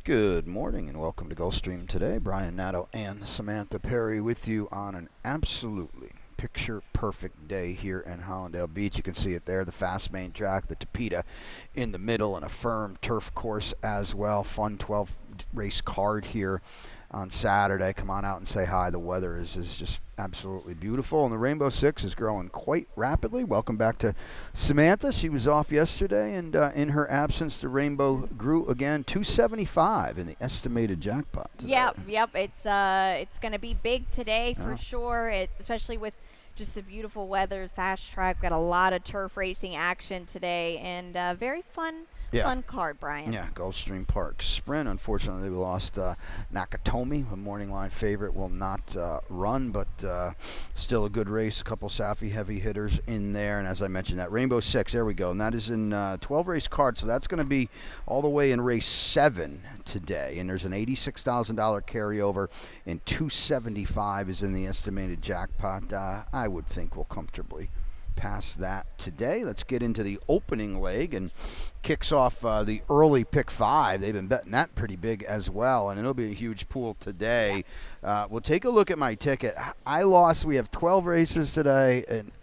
Good morning and welcome to Gulfstream today. Brian Nato and Samantha Perry with you on an absolutely picture-perfect day here in Hollandale Beach. You can see it there, the fast main track, the Tapeta in the middle, and a firm turf course as well. Fun 12-race card here on Saturday. Come on out and say hi. The weather is just absolutely beautiful, and the Rainbow Six is growing quite rapidly. Welcome back to Samantha. She was off yesterday, and in her absence, the Rainbow grew again, 275 in the estimated jackpot today. Yep. It's going to be big today for sure, especially with just the beautiful weather, fast track. Got a lot of turf racing action today, and very fun card, Brian. Yeah, Gulfstream Park Sprint. Unfortunately, we lost Nakatomi, a morning line favorite, will not run, but still a good race. A couple Safi heavy hitters in there, and as I mentioned, that Rainbow Six, there we go, and that is in 12-race card, so that's going to be all the way in race 7 today, and there's an $86,000 carryover, and 275 is in the estimated jackpot. I would think we'll comfortably pass that today. Let's get into the opening leg, and kicks off the early pick 5. They've been betting that pretty big as well, and it'll be a huge pool today. We'll take a look at my ticket. We have 12 races today, and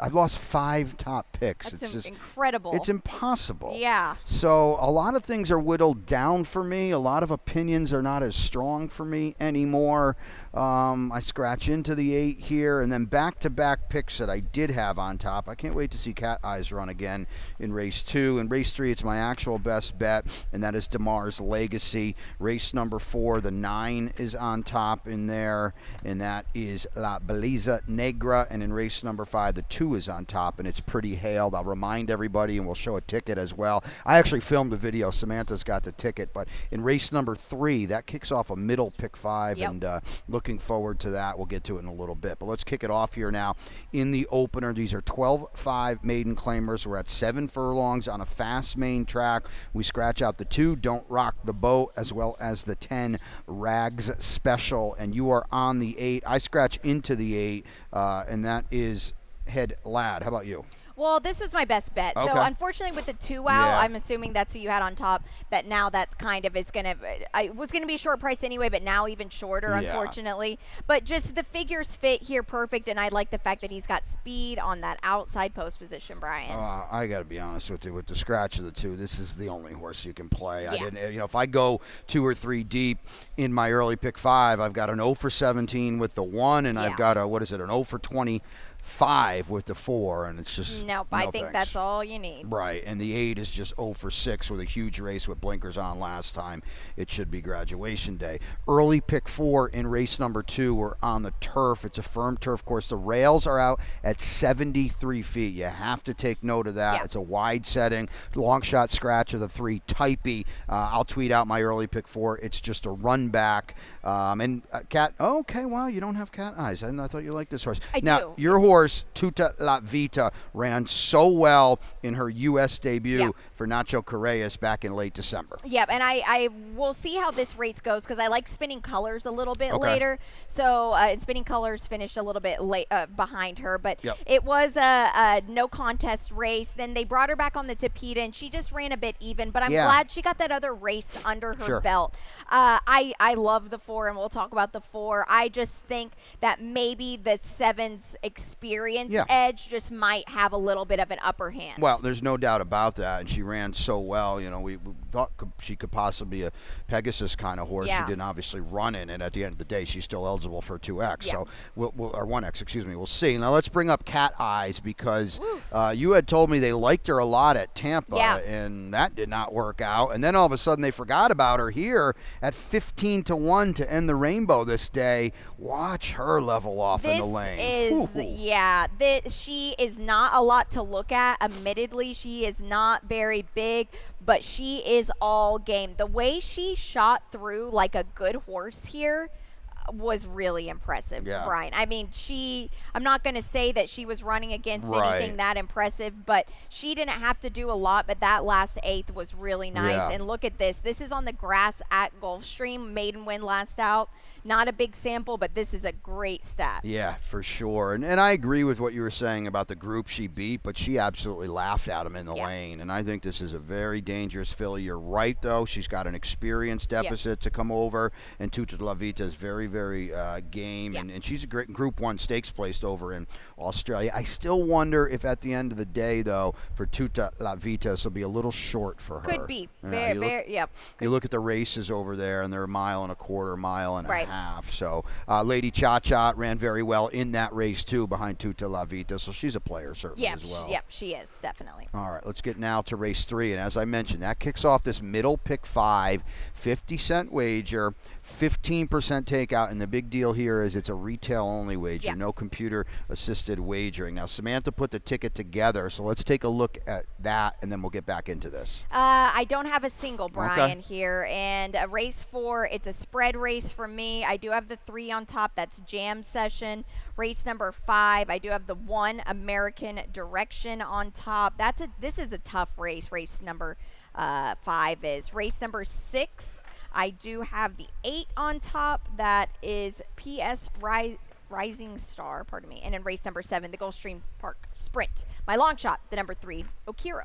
I've lost 5 top picks. That's it's just incredible. It's impossible. Yeah. So a lot of things are whittled down for me. A lot of opinions are not as strong for me anymore. I scratch into the 8 here, and then back-to-back picks that I did have on top. I can't wait to see Cat Eyes run again in race 2. In race 3, it's my actual best bet, and that is DeMar's Legacy. Race number 4, the 9 is on top in there, and that is La Belleza Negra. And in race number 5, the 2 is on top, and it's Pretty Hailed. I'll remind everybody, and we'll show a ticket as well. I actually filmed a video. Samantha's got the ticket, but in race number 3, that kicks off a middle pick 5, and looking forward to that. We'll get to it in a little bit, but let's kick it off here now in the opener. These are 12-5 maiden claimers. We're at 7 furlongs on a fast main track. We scratch out the 2, Don't Rock the Boat, as well as the 10, Rags Special, and you are on the 8. I scratch into the 8, and that is Head Lad. How about you? Well, this was my best bet. Okay. So, unfortunately, with the 2 out, I'm assuming that's who you had on top, that now that kind of is going to – I was going to be a short price anyway, but now even shorter, unfortunately. But just the figures fit here perfect, and I like the fact that he's got speed on that outside post position, Brian. I got to be honest with you. With the scratch of the 2, this is the only horse you can play. Yeah. I didn't, if I go 2 or 3 deep in my early pick 5, I've got an 0 for 17 with the 1, and I've got an 0 for 25 with the 4, and it's just I think that's all you need. Right, and the 8 is just 0 for 6 with a huge race with blinkers on last time. It should be graduation day. Early pick 4 in race number 2, we're on the turf. It's a firm turf course. The rails are out at 73 feet. You have to take note of that. It's a wide setting. Long shot scratch of the 3, Typey. I'll tweet out my early pick 4. It's just a run back. Cat, okay, wow, you don't have Cat Eyes. I thought you liked this horse. I now, do. Your horse, Tuta La Vita, ran so well in her U.S. debut for Nacho Correas back in late December. Yep, and I will see how this race goes because I like Spinning Colors a little bit later. So, Spinning Colors finished a little bit late behind her, but it was a no contest race. Then they brought her back on the Tapeta, and she just ran a bit even, but I'm glad she got that other race under her belt. I love the 4, and we'll talk about the 4. I just think that maybe the 7's experience edge just might have a little bit of an upper hand. Well, there's no doubt about that, and she ran so well. We thought she could possibly be a Pegasus kind of horse. She didn't obviously run in it. At the end of the day, she's still eligible for 2X, so or 1X, excuse me. We'll see. Now let's bring up Cat Eyes because you had told me they liked her a lot at Tampa, and that did not work out. And then all of a sudden they forgot about her here at 15-1 to end the Rainbow this day. Watch her level off in the lane. She is not a lot to look at. Admittedly, she is not very big, but she is all game. The way she shot through like a good horse here, was really impressive, Yeah. Brian. I mean, I'm not going to say that she was running against anything that impressive, but she didn't have to do a lot, but that last eighth was really nice. Yeah. And look at this. This is on the grass at Gulfstream, maiden win last out. Not a big sample, but this is a great stat. Yeah, for sure. And I agree with what you were saying about the group she beat, but she absolutely laughed at him in the lane. And I think this is a very dangerous filly. You're right, though. She's got an experience deficit to come over, and Tuta La Vita is very, very game. And she's a great Group 1 stakes placed over in Australia. I still wonder if at the end of the day, though, for Tuta La Vita, this will be a little short for her. Could be. You look at the races over there, and they're 1.25 miles, mile and a half. So Lady Cha-Cha ran very well in that race, too, behind Tuta La Vita. So she's a player, certainly, as well. Yep, she is, definitely. All right, let's get now to race 3. And as I mentioned, that kicks off this middle pick 5, 50-cent wager, 15% takeout. And the big deal here is it's a retail-only wager, no computer-assisted wagering. Now, Samantha put the ticket together, so let's take a look at that, and then we'll get back into this. I don't have a single, Brian, here. And race 4, it's a spread race for me. I do have the 3 on top. That's Jam Session. Race number 5, I do have the 1 American Direction on top. This is a tough race. Race number 5 is. Race number 6, I do have the 8 on top. That is PS Rising Star, pardon me. And in race number 7, the Gulfstream Park Sprint. My long shot, the number 3, Okiro.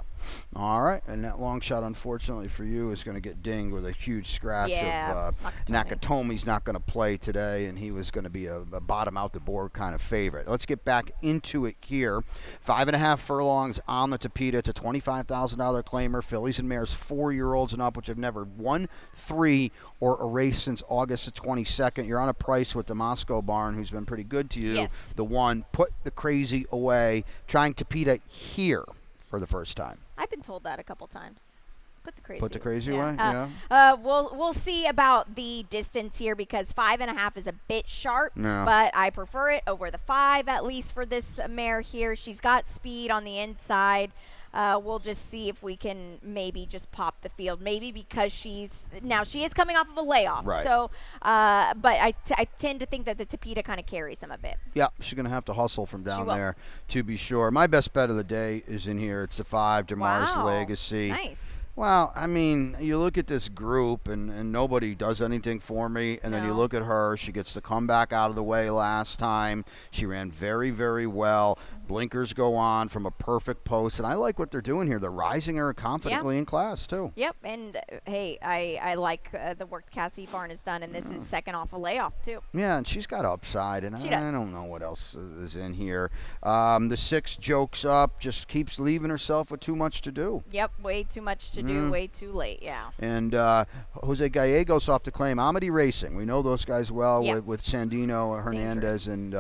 All right, and that long shot, unfortunately for you, is going to get dinged with a huge scratch of Nakatomi's not going to play today, and he was going to be a bottom out the board kind of favorite. Let's get back into it here. 5.5 furlongs on the Tapeta. It's a $25,000 claimer. Fillies and mares 4-year-olds and up, which have never won 3 or a race since August the 22nd. You're on a price with the Moscow Barn, who's been pretty good to you. Yes. The 1, put the crazy away, trying Tapeta here for the first time. I've been told that a couple times. Put the crazy away. Yeah. We'll see about the distance here because 5.5 is a bit sharp, but I prefer it over the 5 at least for this mare here. She's got speed on the inside. We'll just see if we can maybe just pop the field. Maybe because she is coming off of a layoff. Right. So, but I tend to think that the Tapeta kind of carries him a bit. Yeah, she's going to have to hustle from down there, to be sure. My best bet of the day is in here. It's the 5, Demar's Legacy. Nice. Well, I mean, you look at this group, and nobody does anything for me. And then you look at her. She gets to come back out of the way last time. She ran very, very well. Blinkers go on from a perfect post. And I like what they're doing here. They're rising her confidently in class, too. Yep. And, hey, I like the work Cassie Barn has done. And this is second off a layoff, too. Yeah, and she's got upside. And I don't know what else is in here. The 6 jokes up, just keeps leaving herself with too much to do. Yep, way too much to do, way too late, And Jose Gallegos off to claim Amity Racing. We know those guys well with Sandino, Hernandez, and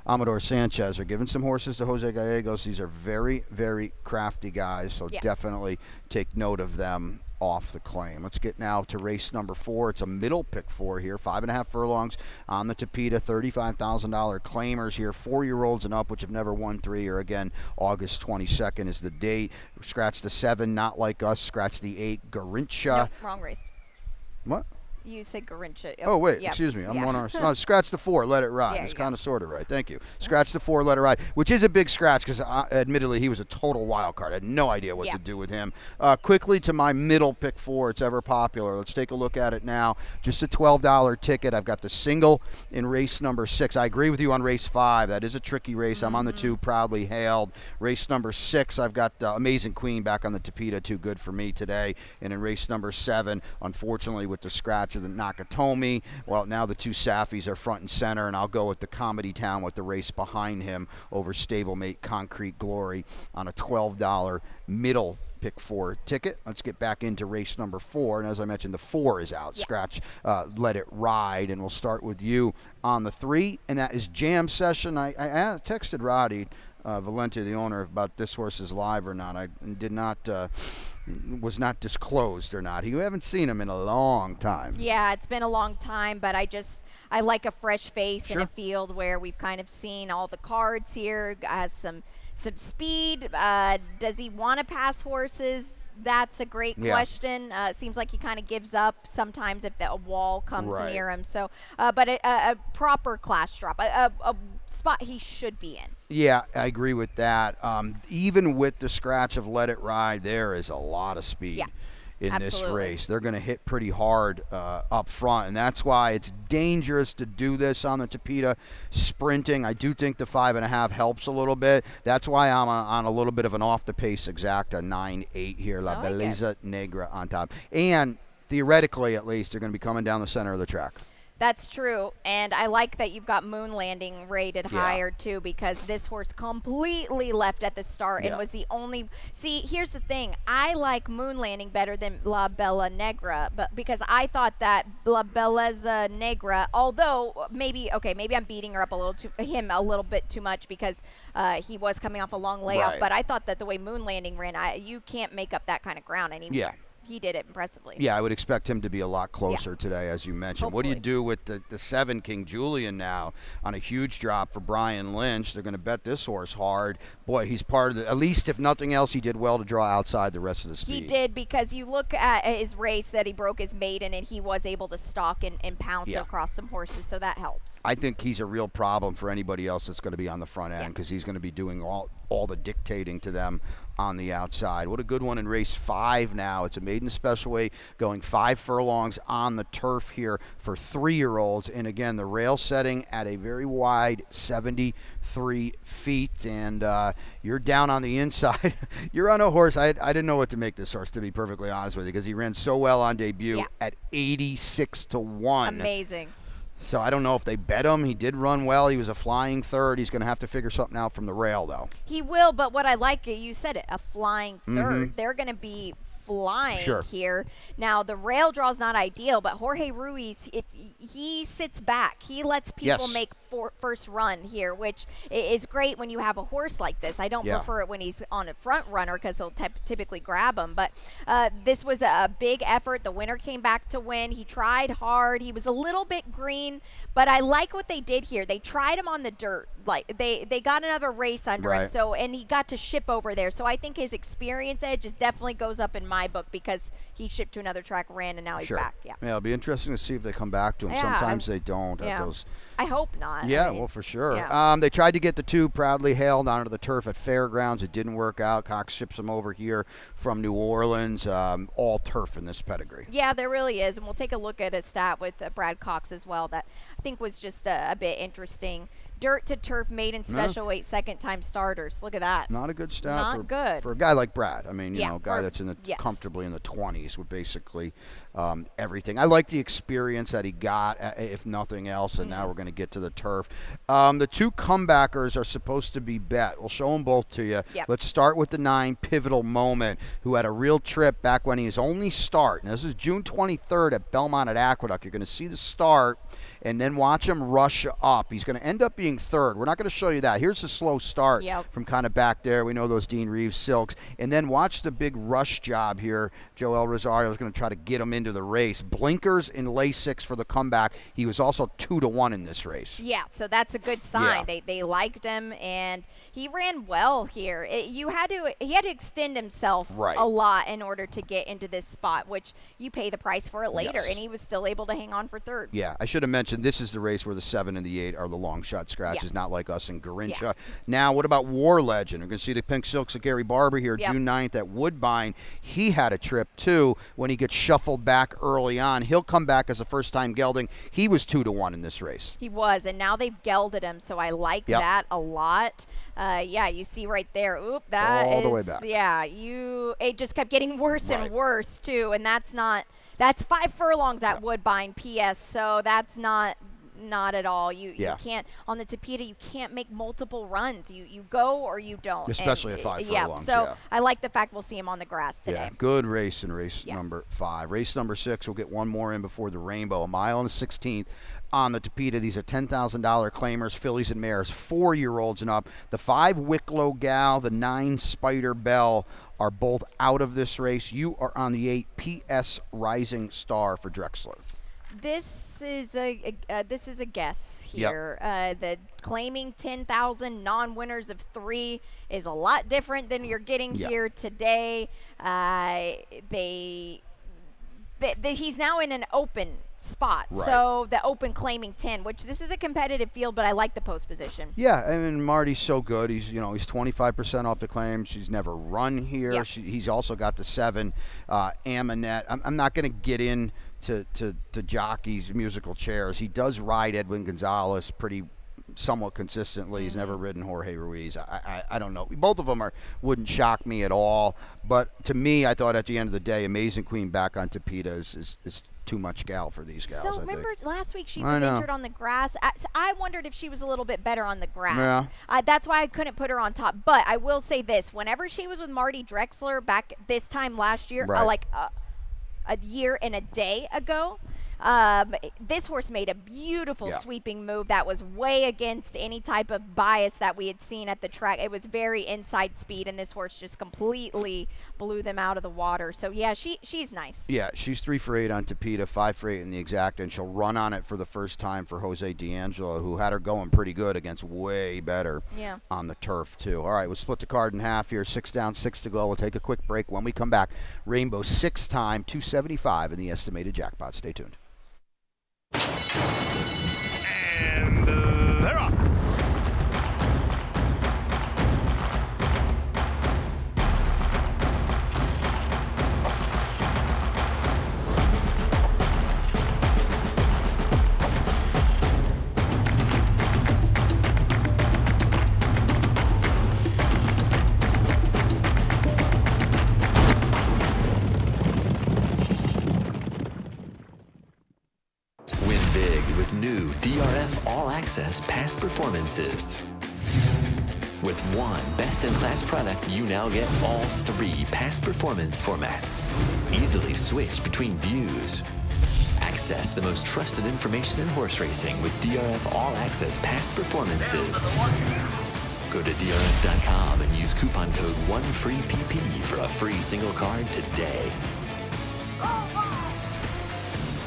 Amador Sanchez are giving some horses to Jose Gallegos. These are very, very crafty guys, so definitely take note of them off the claim. Let's get now to race number 4. It's a middle pick 4 here. 5.5 furlongs on the Tapeta. $35,000 claimers here. 4-year-olds and up, which have never won 3, or again, August 22nd is the date. Scratch the 7, Not Like Us. Scratch the 8, Garincha. Nope, wrong race. What? You said Garincha. Oh, wait, excuse me. I'm 1 hour. No, scratch the 4, Let It Ride. It's kind of sort of right. Thank you. Scratch the 4, Let It Ride, which is a big scratch because, admittedly, he was a total wild card. I had no idea what to do with him. Quickly to my middle pick 4. It's ever popular. Let's take a look at it now. Just a $12 ticket. I've got the single in race number 6. I agree with you on race 5. That is a tricky race. I'm on the 2, Proudly Hailed. Race number 6, I've got Amazing Queen back on the Tapeta. Too good for me today. And in race number 7, unfortunately, with the scratch of the Nakatomi, well, now the 2 Safis are front and center, and I'll go with the Comedy Town with the race behind him over stablemate Concrete Glory on a $12 middle pick 4 ticket. Let's get back into race number 4, and as I mentioned, the 4 is out. Scratch Let It Ride, and we'll start with you on the 3, and that is Jam Session. I texted Roddy Valente, the owner, about this horse is live or not. I did not was not disclosed or not. You haven't seen him in a long time. Yeah, it's been a long time, but I like a fresh face in a field where we've kind of seen all the cards here. Has some some speed. Does he want to pass horses? That's a great question. Seems like he kind of gives up sometimes if a wall comes near him. So, but a proper class drop, a spot he should be in. Yeah, I agree with that. Even with the scratch of Let It Ride, there is a lot of speed in this race. They're going to hit pretty hard up front, and that's why it's dangerous to do this on the Tapeta sprinting. I do think the 5.5 helps a little bit. That's why I'm on a little bit of an off-the-pace exacta 9.8 here, La Belleza Negra on top. And theoretically, at least, they're going to be coming down the center of the track. That's true, and I like that you've got Moon Landing rated higher, too, because this horse completely left at the start and was the only... See, here's the thing. I like Moon Landing better than La Bella Negra, but because I thought that La Belleza Negra, although maybe I'm beating her up a little bit too much because he was coming off a long layoff, but I thought that the way Moon Landing ran, you can't make up that kind of ground anymore. He did it impressively. Yeah, I would expect him to be a lot closer today, as you mentioned. Hopefully. What do you do with the 7 King Julian now on a huge drop for Brian Lynch? They're going to bet this horse hard. Boy, he's part of the, at least if nothing else, he did well to draw outside the rest of the speed. He did, because you look at his race that he broke his maiden and he was able to stalk and pounce across some horses, so that helps. I think he's a real problem for anybody else that's going to be on the front end, because he's going to be doing all the dictating to them on the outside. What a good one in race 5 now. It's a maiden special weight going 5 furlongs on the turf here for 3-year-olds. And again, the rail setting at a very wide 73 feet. And you're down on the inside. You're on a horse. I didn't know what to make this horse, to be perfectly honest with you, because he ran so well on debut at 86 to 1. Amazing. So I don't know if they bet him. He did run well. He was a flying third. He's going to have to figure something out from the rail, though. He will, but what I like, you said it, a flying third. They're going to be flying here. Now, the rail draw's not ideal, but Jorge Ruiz, if he sits back, he lets people make first run here, which is great when you have a horse like this. I don't prefer it when he's on a front runner because he'll typically grab him, but this was a big effort. The winner came back to win. He tried hard. He was a little bit green, but I like what they did here. They tried him on the dirt. Like they got another race under him, and he got to ship over there. So I think his experience edge definitely goes up in my book because he shipped to another track, ran, and now he's back. Yeah, it'll be interesting to see if they come back to him. Sometimes they don't. At those. I hope not. Yeah, well, for sure. They tried to get the 2 proudly hailed onto the turf at Fairgrounds. It didn't work out. Cox ships them over here from New Orleans. All turf in this pedigree. Yeah, there really is. And we'll take a look at a stat with Brad Cox as well that I think was just a bit interesting. Dirt to turf maiden special weight second-time starters. Look at that. Not a good stat. Not good. For a guy like Brad. I mean, you know, a guy that's in the comfortably in the 20s with basically everything. I like the experience that he got, if nothing else, and now we're going to get to the turf. The 2 comebackers are supposed to be bet. We'll show them both to you. Let's start with the 9, Pivotal Moment, who had a real trip back when he was only start. Now, this is June 23rd at Belmont at Aqueduct. You're going to see the start and then watch him rush up. He's going to end up being third. We're not going to show you that. Here's the slow start from kind of back there. We know those Dean Reeves silks. And then watch the big rush job here. Joel Rosario is going to try to get him into the race. Blinkers in Lasix for the comeback. He was also 2 to 1 in this race. Yeah, so that's a good sign. They liked him, and he ran well here. He had to extend himself a lot in order to get into this spot, which you pay the price for it later, and he was still able to hang on for third. Yeah, I should have mentioned this is the race where the 7 and the 8 are the long shot scratches, not like us in Garincha. Now, what about War Legend? We're going to see the pink silks of Gary Barber here, June 9th at Woodbine. He had a trip, too, when he gets shuffled back early on. He'll come back as a first-time gelding. He was 2 to 1 in this race. He was, and now they've gelded him, so I like that a lot. You see right there. Oop, that all the way back. Yeah, it just kept getting worse and worse, too, and that's 5 furlongs at Woodbine, P.S., so that's not at all. You can't, on the Tapeta, you can't make multiple runs. You go or you don't. Especially at 5 furlongs. So I like the fact we'll see him on the grass today. Yeah, good race in race number 5. Race number 6, we'll get one more in before the Rainbow. 1 mile and 16th on the Tapeta. These are $10,000 claimers, fillies and mares, 4-year-olds and up. The 5 Wicklow Gal, the 9 Spider Bell are both out of this race. You are on the 8 PS Rising Star for Drexler. This is a guess here. The claiming 10,000 non-winners of 3 is a lot different than you're getting here today. He's now in an open spot. Right. So the open claiming 10, which this is a competitive field, but I like the post position. Yeah, I mean, Marty's so good. He's 25% off the claim. She's never run here. Yep. He's also got the 7 Amanette. I'm not going to get in to jockeys musical chairs. He does ride Edwin Gonzalez somewhat consistently. He's never ridden Jorge Ruiz. I don't know. Both of them wouldn't shock me at all. But to me, I thought at the end of the day, Amazing Queen back on Tapeta is too much gal for these gals. So remember last week she was injured on the grass. I wondered if she was a little bit better on the grass. Yeah. That's why I couldn't put her on top. But I will say this: whenever she was with Marty Drexler back this time last year, like a year and a day ago. This horse made a beautiful sweeping move that was way against any type of bias that we had seen at the track. It was very inside speed, and this horse just completely blew them out of the water. So, yeah, she's nice. Yeah, she's 3 for 8 on Tapeta, 5 for 8 in the exact, and she'll run on it for the first time for Jose D'Angelo, who had her going pretty good against way better on the turf, too. All right, we'll split the card in half here. 6 down, 6 to go. We'll take a quick break. When we come back, Rainbow 6-time, 275 in the estimated jackpot. Stay tuned. And they're off. New DRF All Access Past Performances. With one best-in-class product, you now get all 3 past performance formats. Easily switch between views. Access the most trusted information in horse racing with DRF All Access Past Performances. Go to DRF.com and use coupon code 1FREEPP for a free single card today.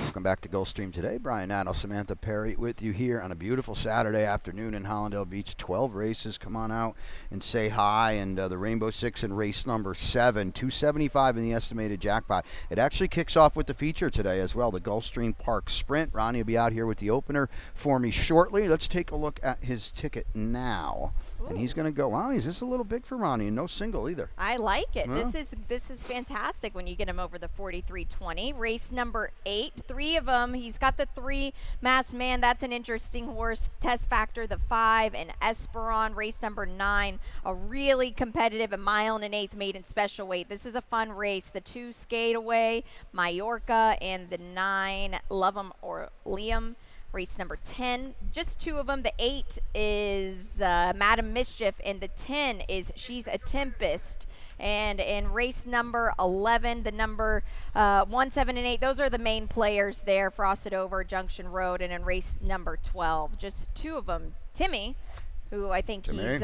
Welcome back to Gulfstream today. Brian Nadeau, Samantha Perry with you here on a beautiful Saturday afternoon in Hollandale Beach. 12 races. Come on out and say hi. And the Rainbow 6 in race number 7, 275 in the estimated jackpot. It actually kicks off with the feature today as well, the Gulfstream Park Sprint. Ronnie will be out here with the opener for me shortly. Let's take a look at his ticket now. Ooh. And he's going to go, wow, is this a little big for Ronnie? And no single either. I like it. Yeah. This is fantastic when you get him over the 43.20. Race number 8, 3 of them. He's got the 3 Masked Man. That's an interesting horse. Test Factor, the 5, and Esperon. Race number 9, a really competitive, a 1.125 maiden special weight. This is a fun race. The 2 Skate Away, Mallorca, and the 9 Love 'em or Liam. Race number 10, just 2 of them. The 8 is Madam Mischief, and the 10 is She's a Tempest. And in race number 11, the number 1, 7, and 8, those are the main players there, Frosted Over, Junction Road. And in race number 12, just 2 of them. Timmy, who I think he's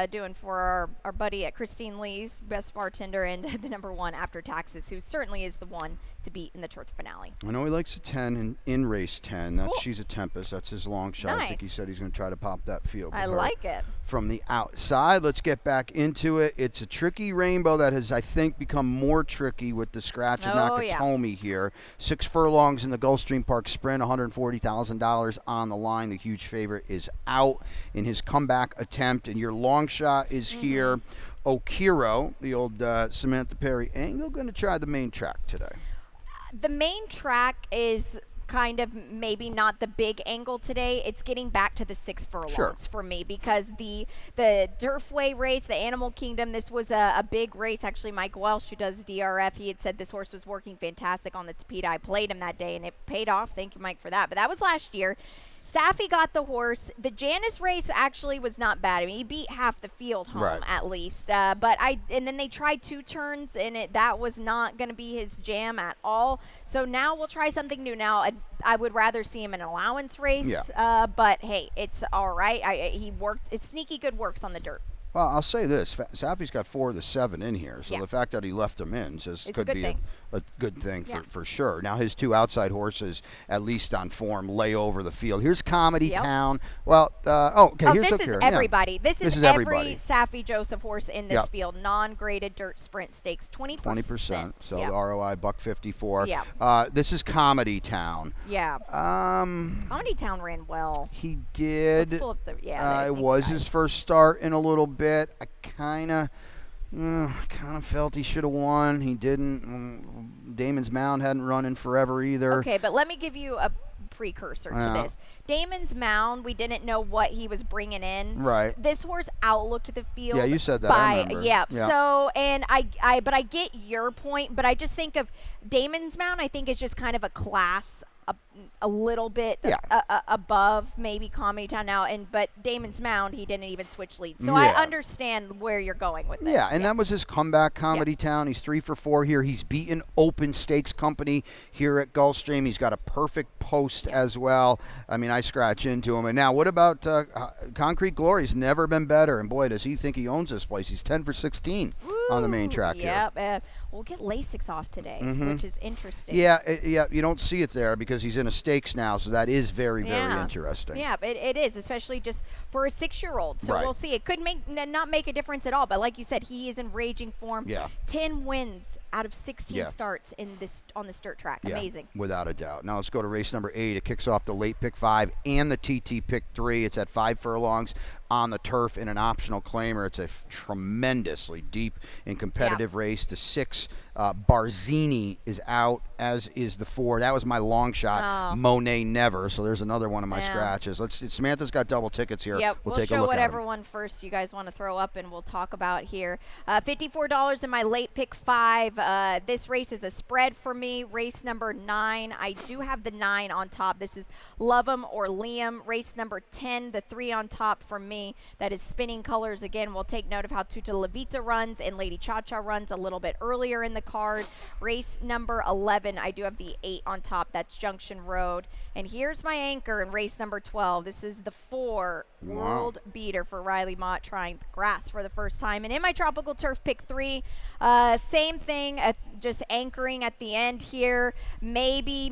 doing for our buddy at Christine Lee's, best bartender, and the number 1 After Taxes, who certainly is the one to beat in the turf finale. I know he likes a 10 in race 10. That's cool. She's a Tempest. That's his long shot. Nice. I think he said he's going to try to pop that field. I like it. From the outside, let's get back into it. It's a tricky rainbow that has, I think, become more tricky with the scratch and Nakatomi here. 6 furlongs in the Gulfstream Park Sprint, $140,000 on the line. The huge favorite is out in his comeback attempt, and your long shot is here. Okiro, the old Samantha Perry angle, going to try the main track today. The main track is kind of maybe not the big angle today. It's getting back to the 6 furlongs for me, because the Durfway race, the Animal Kingdom, this was a big race. Actually, Mike Welsh, who does DRF, he had said this horse was working fantastic on the Tapeta. I played him that day, and it paid off. Thank you, Mike, for that. But that was last year. Safi got the horse. The Janice race actually was not bad. I mean, he beat half the field home at least. And then they tried 2 turns, and that was not going to be his jam at all. So now we'll try something new. Now I would rather see him in an allowance race. But hey, it's all right. He worked. It's sneaky good works on the dirt. Well, I'll say this. Safi's got 4 of the 7 in here, so Yeah. the fact that he left them in just It's could a good be thing. a good thing Yeah. for sure. Now, his 2 outside horses, at least on form, lay over the field. Here's Comedy Yep. Town. Well, okay, here's this is everybody. This is every Safi Joseph horse in this Yep. field. Non-graded dirt sprint stakes, 20%. 20%. So Yep. the ROI $154. Yeah. This is Comedy Town. Yeah. Comedy Town ran well. He did. Let's pull up the It was his first start in a little bit. I kind of felt he should have won. He didn't. Damon's Mound hadn't run in forever either. Okay, but let me give you a precursor to this. Damon's Mound, we didn't know what he was bringing in. Right. This horse outlooked the field. Yeah, you said that. I remember. Yeah. Yeah. So, and but I get your point, but I just think of Damon's Mound, I think is just kind of a class a little bit above maybe Comedy Town now, but Damon's Mound, he didn't even switch leads. So I understand where you're going with this. Yeah, and that was his comeback, Comedy Town. He's 3 for 4 here. He's beaten Open Stakes Company here at Gulfstream. He's got a perfect post as well. I mean, I scratch into him. And now, what about Concrete Glory? He's never been better. And boy, does he think he owns this place. He's 10 for 16 on the main track here. We'll get Lasix off today, which is interesting. Yeah, you don't see it there because he's in a stakes now, so that is very, very interesting. Yeah, it is, especially just for a 6-year-old. So we'll see. It could not make a difference at all, but like you said, he is in raging form. Yeah. 10 wins out of 16 starts on this dirt track. Yeah, amazing. Without a doubt. Now let's go to race number 8. It kicks off the late pick 5 and the TT pick 3. It's at 5 furlongs on the turf in an optional claimer. It's a tremendously deep and competitive race. The 6, Barzini, is out, as is the 4. That was my long shot, Monet Never. So there's another one of my scratches. Samantha's got double tickets here. Yep, We'll take a show look whatever at them. one first you guys want to throw up, and we'll talk about here. $54 in my late pick 5. This race is a spread for me. Race number 9. I do have the 9 on top. This is Love 'em or Liam. Race number 10, the 3 on top for me. That is Spinning Colors. Again, we'll take note of how Tuta La Vita runs and Lady Cha-Cha runs a little bit earlier in the card. Race number 11, I do have the 8 on top. That's Junction Road. And here's my anchor in race number 12. This is the 4 World Beater for Riley Mott, trying grass for the first time. And in my Tropical Turf pick 3, same thing, just anchoring at the end here. Maybe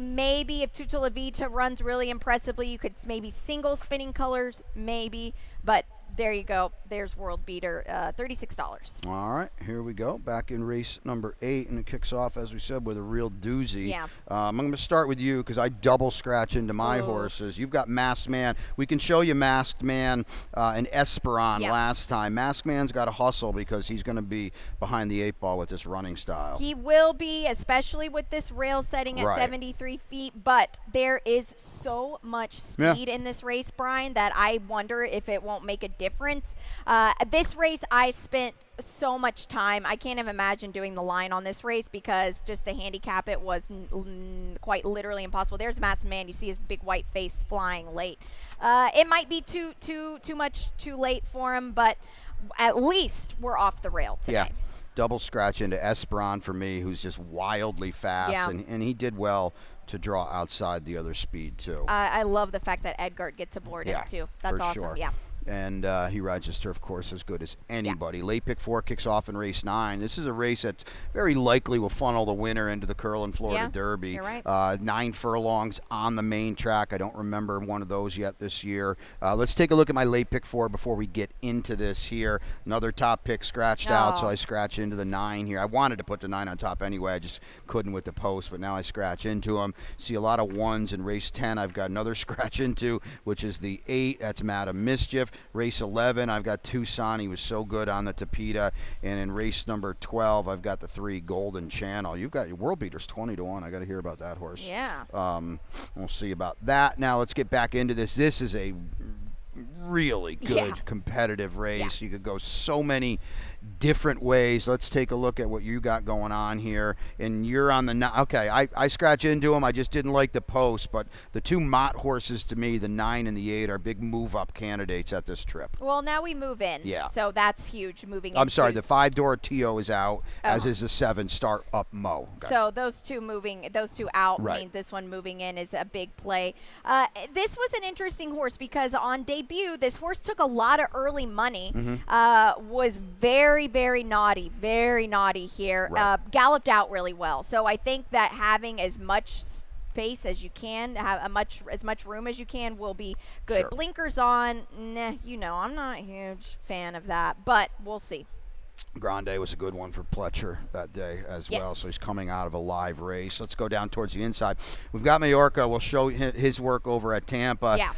if Tuta La Vita runs really impressively, you could maybe single Spinning Colors, maybe. But there you go. There's World Beater, $36. All right, here we go. Back in race number 8, and it kicks off, as we said, with a real doozy. Yeah. I'm going to start with you because I double scratch into my horses. You've got Masked Man. We can show you Masked Man and Esperon last time. Masked Man's got to hustle because he's going to be behind the 8 ball with this running style. He will be, especially with this rail setting at 73 feet, but there is so much speed in this race, Brian, that I wonder if it won't make a difference. This race, I spent so much time. I can't even imagine doing the line on this race because just to handicap it was quite literally impossible. There's Masked Man. You see his big white face flying late. It might be too much too late for him, but at least we're off the rail today. Yeah. Double scratch into Esperon for me, who's just wildly fast, and he did well to draw outside the other speed too. I love the fact that Edgard gets aboard him too. That's awesome. Sure. Yeah. And he rides his turf course as good as anybody. Late pick 4 kicks off in race 9. This is a race that very likely will funnel the winner into the Curlin Florida Derby. You're right. 9 furlongs on the main track. I don't remember one of those yet this year. Let's take a look at my late pick 4 before we get into this here. Another top pick scratched out, so I scratch into the 9 here. I wanted to put the 9 on top anyway. I just couldn't with the post, but now I scratch into them. See a lot of 1s in race 10. I've got another scratch into, which is the 8. That's Madam Mischief. Race 11, I've got Tucson. He was so good on the Tapeta. And in race number 12, I've got the 3 Golden Channel. You've got your World Beaters 20-1. I got to hear about that horse. Yeah. We'll see about that. Now let's get back into this. This is a really good competitive race. You could go so many different ways. Let's take a look at what you got going on here. And you're on the okay. I scratch into them. I just didn't like the post, but the 2 Mott horses to me, the 9 and the 8, are big move-up candidates at this trip. Well, now we move in. Yeah. So that's huge. Moving. I'm sorry. The 5 Dorotio is out, as is the 7 Start Up Mo. Okay. So those two out means this one moving in is a big play. This was an interesting horse because on debut too, this horse took a lot of early money, was very, very naughty here, Right. galloped out really well. So I think that having as much space as you can, have as much room as you can, will be good. Sure. Blinkers on, nah, I'm not a huge fan of that, but we'll see. Grande was a good one for Pletcher that day as well, Yes. so he's coming out of a live race. Let's go down towards the inside. We've got Majorca. We'll show his work over at Tampa. Yeah.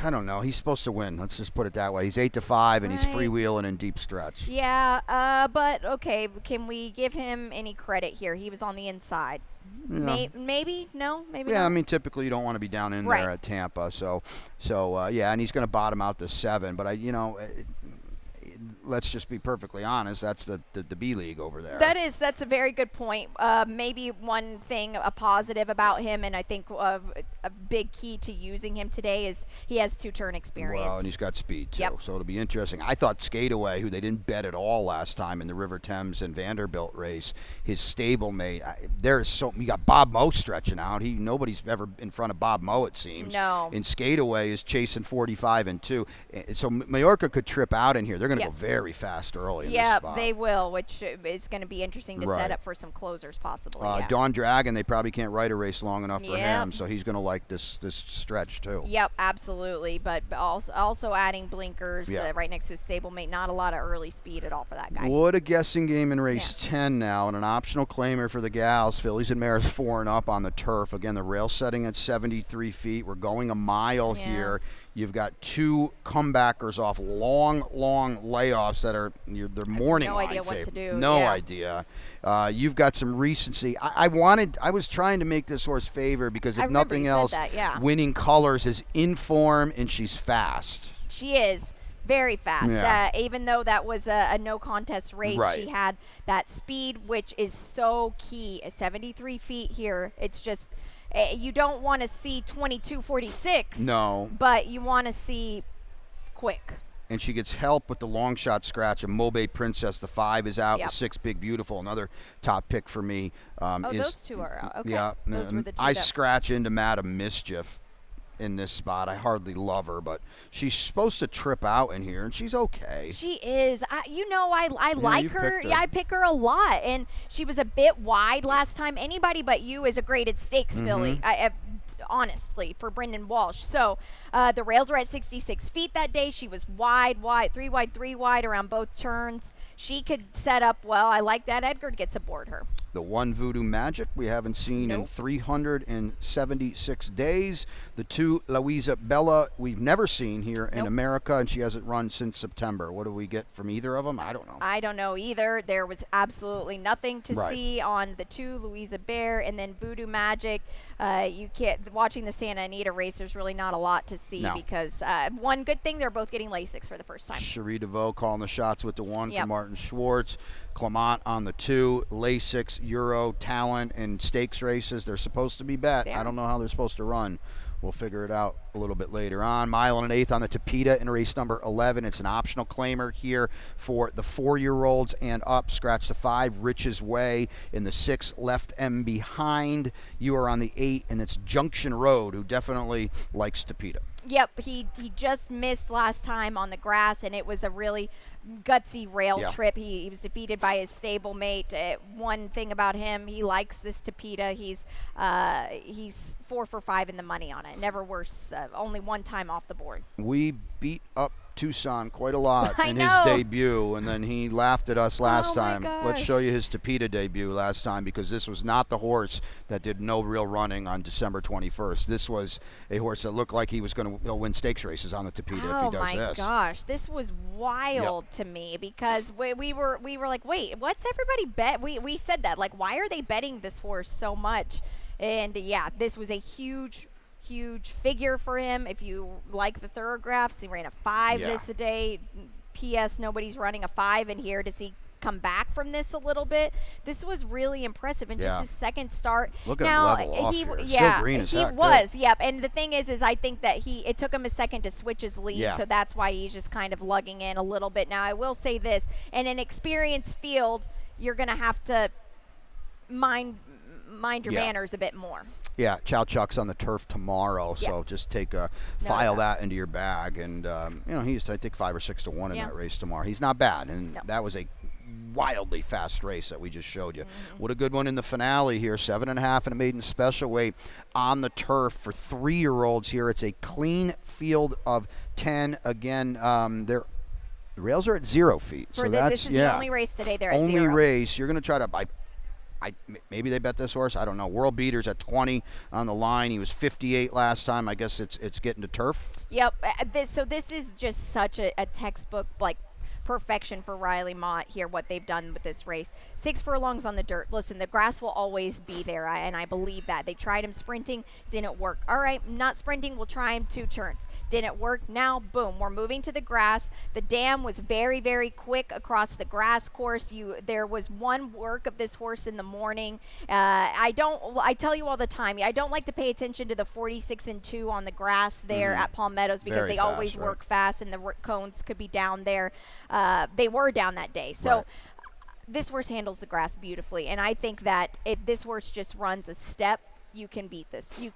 I don't know. He's supposed to win. Let's just put it that way. He's 8-5, and he's Right. freewheeling in deep stretch. Yeah, but okay, can we give him any credit here? He was on the inside. Yeah. Maybe? No? Maybe Yeah, not? I mean, typically you don't want to be down in Right. there at Tampa. So yeah, and he's going to bottom out to 7. But let's just be perfectly honest. That's the B League over there. That's a very good point. Maybe one thing, a positive about him, and I think a big key to using him today is he has 2-turn experience. Well, and he's got speed too, Yep. so it'll be interesting. I thought Skateaway, who they didn't bet at all last time in the River Thames and Vanderbilt race, his stablemate. You got Bob Moe stretching out. Nobody's ever in front of Bob Moe, it seems. No. And Skateaway is chasing 45-2. So Majorca could trip out in here. They're going to Yep. go very fast early in this Yeah, spot. they will, which is going to be interesting to Right. set up for some closers possibly. Yeah. Dawn Dragon, they probably can't ride a race long enough for Yep. him, so he's going to like this stretch too. Yep, absolutely. But also adding blinkers Yeah. right next to his stablemate. Not a lot of early speed at all for that guy. What a guessing game in race 10 now, and an optional claimer for the gals. Fillies and Mares 4 and up on the turf. Again, the rail setting at 73 feet. We're going a mile Yeah. here. You've got 2 comebackers off long layoffs that are they're morning no line idea what to favorite. do, No yeah. idea. You've got some recency. I was trying to make this horse favor because I if remember nothing you said else, that, yeah. Winning Colors is in form and she's fast. She is very fast. Yeah. Even though that was a no contest race, Right. she had that speed, which is so key. 73 feet here. It's just you don't want to see 22:46. No. But you want to see quick. And she gets help with the long shot scratch. And Mobe Princess, the 5 is out. Yep. The 6, Big Beautiful, another top pick for me. Those two are out. Okay. Yeah, Those were the two I that- scratch into Madam Mischief in this spot. I hardly love her, but she's supposed to trip out in here, and she's okay. She is. I like you her. picked her. Yeah, I pick her a lot. And she was a bit wide last time. Anybody but you is a graded stakes Mm-hmm. filly. Honestly, for Brendan Walsh. So the rails were at 66 feet that day. She was wide, 3 wide around both turns. She could set up well. I like that. Edgar gets aboard her. The one Voodoo Magic we haven't seen in Nope. 376 days. The 2 Louisa Bella we've never seen here in Nope. America, and she hasn't run since September. What do we get from either of them? I don't know. I don't know either. There was absolutely nothing to Right. see on the 2 Louisa Bear, and then Voodoo Magic. You can't watching the Santa Anita race. There's really not a lot to see No. because one good thing, they're both getting Lasix for the first time. Cherie DeVoe calling the shots with the 1 for Yep. Martin Schwartz. Clement on the 2. Lasix, Euro, Talent, and stakes races. They're supposed to be bet. They I are. don't know how they're supposed to run. We'll figure it out a little bit later on. Mile and an eighth on the Tapeta in race number 11. It's an optional claimer here for the 4-year-olds and up. Scratch the 5, Rich's Way. In the 6, Left M Behind. You are on the 8, and it's Junction Road, who definitely likes Tapeta. Yep, he just missed last time on the grass, and it was a really gutsy rail Yeah. trip. He was defeated by his stablemate. One thing about him, he likes this Tapeta. He's 4 for 5 in the money on it. Never worse. Only one time off the board. We beat up Tucson quite a lot I in know. his debut, and then he laughed at us last Oh, my time. Let's gosh. show you his Tapeta debut last time, because this was not the horse that did no real running on December 21st. This was a horse that looked like he was going to win stakes races on the Tapeta if Oh he does my this. gosh, this was wild to me because we were like, wait, what's everybody bet? We said that, like, why are they betting this horse so much? And yeah, this was a huge figure for him. If you like the thoroughgraphs, he ran a 5 Yeah. this a day. P.S. Nobody's running a 5 in here to see come back from this a little bit. This was really impressive in Yeah. just his second start. Look at him now, level off he here. Still yeah, green as he heck, too. was. Yep. And the thing is I think that it took him a second to switch his lead, Yeah. so that's why he's just kind of lugging in a little bit. Now, I will say this, in an experienced field, you're going to have to mind your Yeah. manners a bit more. Yeah, Chow Chuck's on the turf tomorrow, so just file that into your bag. And, he's, I think, 5 or 6 to 1 in that race tomorrow. He's not bad, and that was a wildly fast race that we just showed you. What a good one in the finale here. 7.5 in a maiden special weight on the turf for 3-year-olds here. It's a clean field of 10. Again, the rails are at 0 feet. So this is the only race today. They're at 0. Only race. You're going to try to maybe they bet this horse. I don't know. World Beater's at 20 on the line. He was 58 last time. I guess it's getting to turf. Yep. This is just such a textbook perfection for Riley Mott here, what they've done with this race. 6 furlongs on the dirt. Listen, the grass will always be there, and I believe that. They tried him sprinting, didn't work. All right, not sprinting, we'll try him 2 turns. Didn't work. Now, boom, we're moving to the grass. The dam was very, very quick across the grass course. There was one work of this horse in the morning. I tell you all the time, I don't like to pay attention to the 46 and 2 on the grass there at Palmettos because they always work fast, and the cones could be down there. They were down that day. So this horse handles the grass beautifully, and I think that if this horse just runs a step, you can beat this. He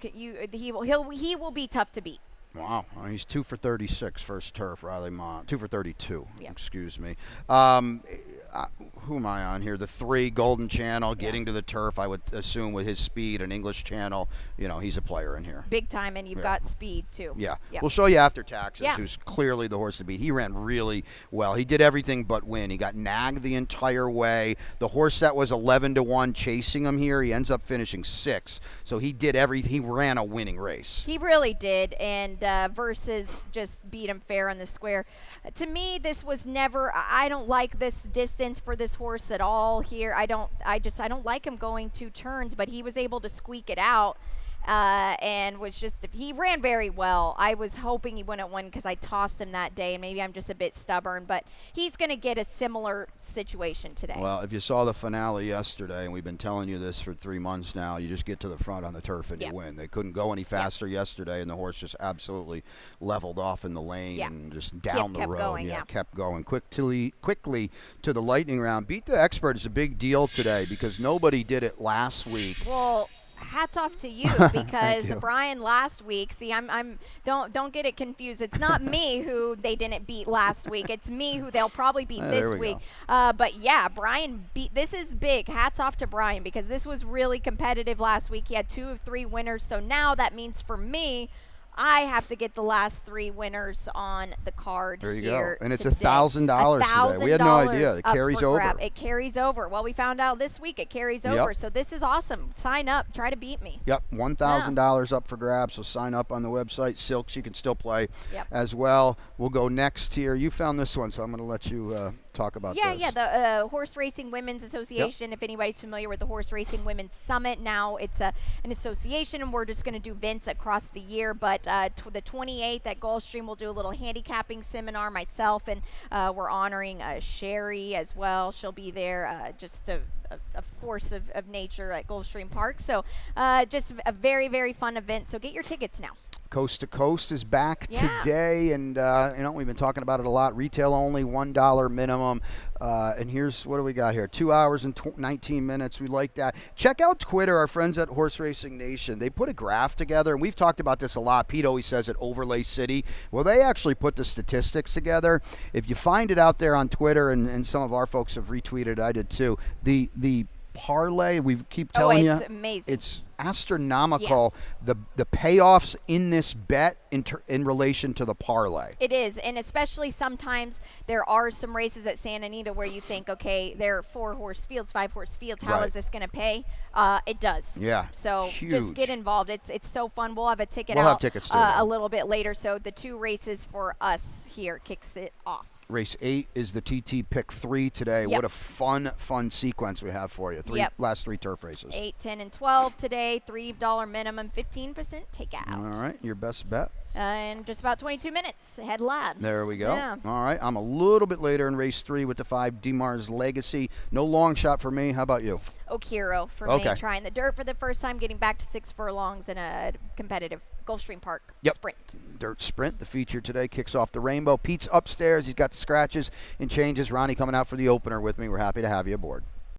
will be tough to beat. Wow, he's 2 for 36 first turf, Riley Mott. 2 for 32. Excuse me. Who am I on here? The 3 Golden Channel getting to the turf. I would assume with his speed and English Channel, he's a player in here. Big time, and you've got speed too. Yeah. We'll show you after taxes, who's clearly the horse to beat. He ran really well. He did everything but win. He got nagged the entire way. The horse that was 11 to 1 chasing him here, he ends up finishing 6. So he did everything. He ran a winning race. He really did, and versus just beat him fair on the square. To me, this was never. I don't like this distance for this horse at all here. I don't like him going 2 turns, but he was able to squeak it out. And he ran very well. I was hoping he wouldn't win because I tossed him that day, and maybe I'm just a bit stubborn, but he's going to get a similar situation today. Well, if you saw the finale yesterday, and we've been telling you this for 3 months now, you just get to the front on the turf and you win. They couldn't go any faster yesterday, and the horse just absolutely leveled off in the lane and just down the road. Kept going quickly to the lightning round. Beat the Expert is a big deal today because nobody did it last week. Well, hats off to you because Brian last week. See, don't get it confused. It's not me who they didn't beat last week. It's me who they'll probably beat this week. But yeah, Brian beat. This is big. Hats off to Brian because this was really competitive last week. He had 2 of 3 winners. So now that means for me, I have to get the last 3 winners on the card. There you go. And it's $1,000 today. We had no idea. It carries over. Grab. It carries over. Well, we found out this week it carries over. So this is awesome. Sign up. Try to beat me. Yep. $1,000 up for grabs. So sign up on the website. Silks, you can still play as well. We'll go next here. You found this one, so I'm going to let you talk about this. Yeah, the Horse Racing Women's Association. If anybody's familiar with the Horse Racing Women's Summit, now it's an association, and we're just going to do events across the year. But the 28th at Gulfstream, we'll do a little handicapping seminar myself, and we're honoring Sherry as well. She'll be there, just a force of nature at Gulfstream Park. So just a very, very fun event. So get your tickets now. Coast to Coast is back today, and we've been talking about it a lot. Retail only, $1 minimum. And here's what do we got here? 2 hours and 19 minutes. We like that. Check out Twitter. Our friends at Horse Racing Nation, they put a graph together, and we've talked about this a lot. Pete always says it, Overlay City. Well, they actually put the statistics together. If you find it out there on Twitter, and some of our folks have retweeted, I did too. The parlay, we keep telling you, it's amazing. It's astronomical. The payoffs in this bet in relation to the parlay. It is, and especially sometimes there are some races at Santa Anita where you think, okay, there are 4 horse fields, 5 horse fields. How is this going to pay? It does. Yeah. So huge. Just get involved. It's so fun. We'll have a ticket we'll out have tickets too, a little bit later. So the 2 races for us here kicks it off. Race 8 is the TT Pick 3 today. What a fun sequence we have for you. Last 3 turf races. 8, 10, and 12 today. $3 minimum, 15% takeout. All right, your best bet. In just about 22 minutes. Head lad. There we go. Yeah. All right, I'm a little bit later in race 3 with the 5 DeMars Legacy. No long shot for me. How about you? Okiro for me. Trying the dirt for the first time, getting back to 6 furlongs in a competitive Gulfstream Park sprint. Dirt sprint. The feature today kicks off the rainbow. Pete's upstairs. He's got the scratches and changes. Ronnie coming out for the opener with me. We're happy to have you aboard.